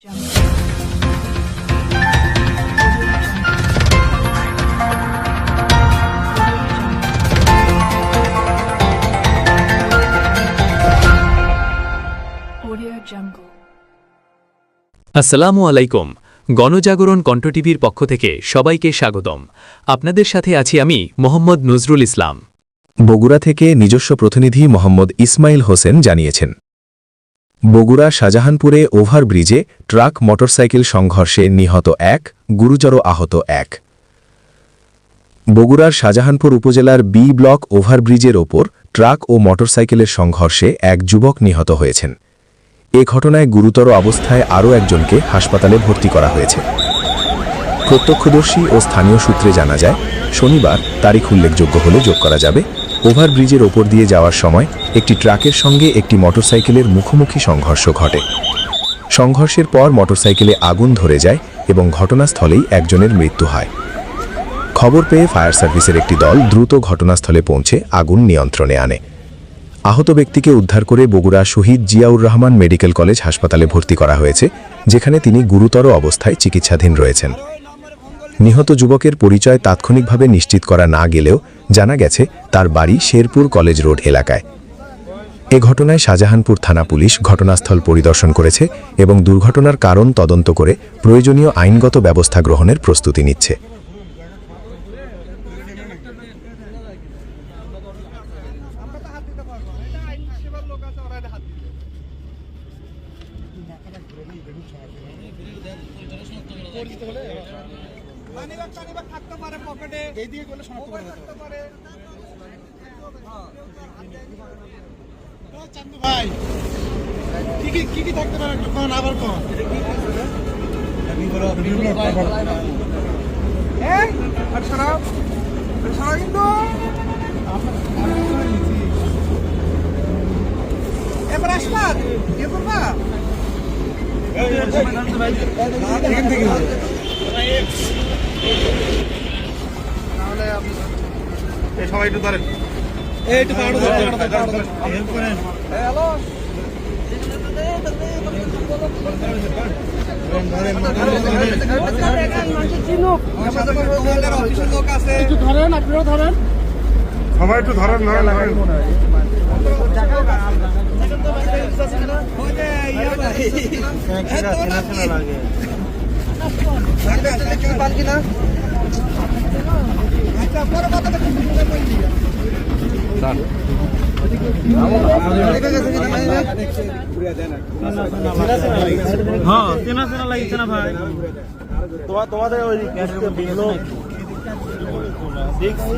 আসসালামু আলাইকুম। গণজাগরণ কণ্ঠ টিভির পক্ষ থেকে সবাইকে স্বাগতম। আপনাদের সাথে আছি আমি মোহাম্মদ নজরুল ইসলাম। বগুড়া থেকে নিজস্ব প্রতিনিধি মোহাম্মদ ইসমাইল হোসেন জানিয়েছেন, বগুড়া শাহজাহানপুরে ওভারব্রিজে ট্রাক মোটরসাইকেল সংঘর্ষে নিহত ১, গুরুতর আহত ১। বগুড়ার শাহজাহানপুর উপজেলার বি ব্লক ওভারব্রিজের ওপর ট্রাক ও মোটরসাইকেলের সংঘর্ষে এক যুবক নিহত হয়েছেন। এ ঘটনায় গুরুতর অবস্থায় আরও একজনকে হাসপাতালে ভর্তি করা হয়েছে। প্রত্যক্ষদর্শী ও স্থানীয় সূত্রে জানা যায়, শনিবার তারিখ উল্লেখযোগ্য হলে যোগ করা যাবে, ওভারব্রিজের ওপর দিয়ে যাওয়ার সময় একটি ট্রাকের সঙ্গে একটি মোটরসাইকেলের মুখোমুখি সংঘর্ষ ঘটে। সংঘর্ষের পর মোটরসাইকেলে আগুন ধরে যায় এবং ঘটনাস্থলেই একজনের মৃত্যু হয়। খবর পেয়ে ফায়ার সার্ভিসের একটি দল দ্রুত ঘটনাস্থলে পৌঁছে আগুন নিয়ন্ত্রণে আনে। আহত ব্যক্তিকে উদ্ধার করে বগুড়া শহীদ জিয়াউর রহমান মেডিকেল কলেজ হাসপাতালে ভর্তি করা হয়েছে, যেখানে তিনি গুরুতর অবস্থায় চিকিৎসাধীন রয়েছেন। নিহত যুবকের পরিচয় তাৎক্ষণিকভাবে নিশ্চিত করা না গেলেও জানা গেছে তার বাড়ি শেরপুর কলেজ রোড এলাকায়। এ ঘটনায় শাহজাহানপুর থানা পুলিশ ঘটনাস্থল পরিদর্শন করেছে এবং দুর্ঘটনার কারণ তদন্ত করে প্রয়োজনীয় আইনগত ব্যবস্থা গ্রহণের প্রস্তুতি নিচ্ছে। ভাই কি থাকতে পারে কোন আবার কোন কিন্তু এবার আসলা কি করবা সবাই একটু ধরেন, একটু হ্যালো ধরেন, আপনারাও ধরেন, সবাই একটু ধরেন। হ্যাঁ চেনা লাগছে না ভাই, তোমাদের ওই দেখছি